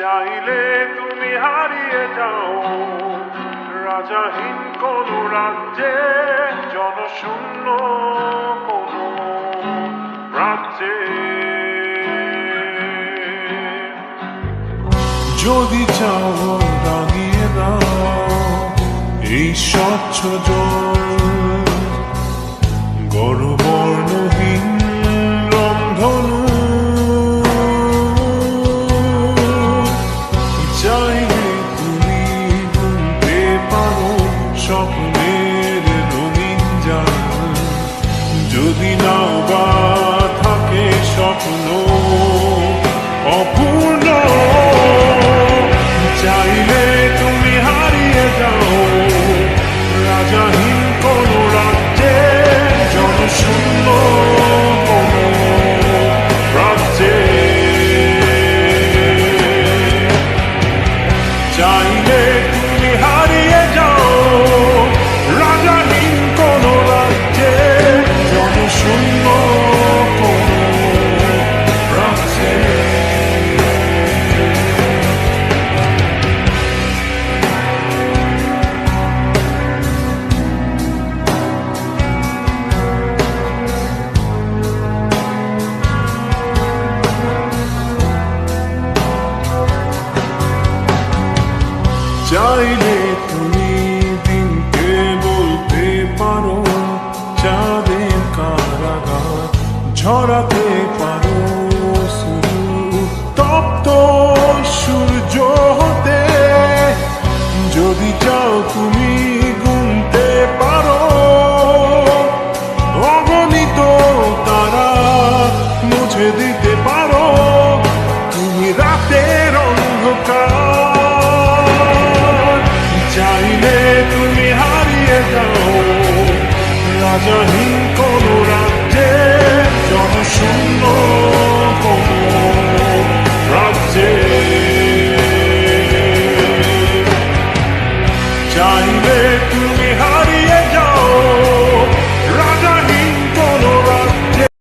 চাইলে তুমি হারিয়ে যাও রাজাহীন কোন রাজ্যে, জনশূন্য কোন রাজ্যে। যদি চাও দাঁড়িয়ে দাও এই স্বচ্ছ জল, গর্বর্ণহীন রংধনু। চাইলে তুমি গুনতে পারো স্বপ্নের রঙিন জাল, যদি নাও বা থাকে স্বপ্ন অপূর্ণ। চাইলে তুমি হারিয়ে যাও রাজাহীন কোন রাজ্যে, জনশূন্য কোন রাজ্যে। চাইলে তুমি হারিয়ে যাও রাজাহীন কোন রাজ্যে, জনশূন্য কোন রাজ্যে। চাইলে তুমি দিনকে বলতে পারো চাঁদের কারাগার, ঝরাতে পারো তপ্ত সূর্য হতে। যদি চাও তুমি গুনতে পারো অগণিত তারা, মুছে দিতে পারো তুমি রাতের অন্ধকার। চাইলে তুমি হারিয়ে যাও রাজাহীন কোন রাজ্যে, জনশূন্য কোন রাজ্যে। চাইলে তুমি হারিয়ে যাও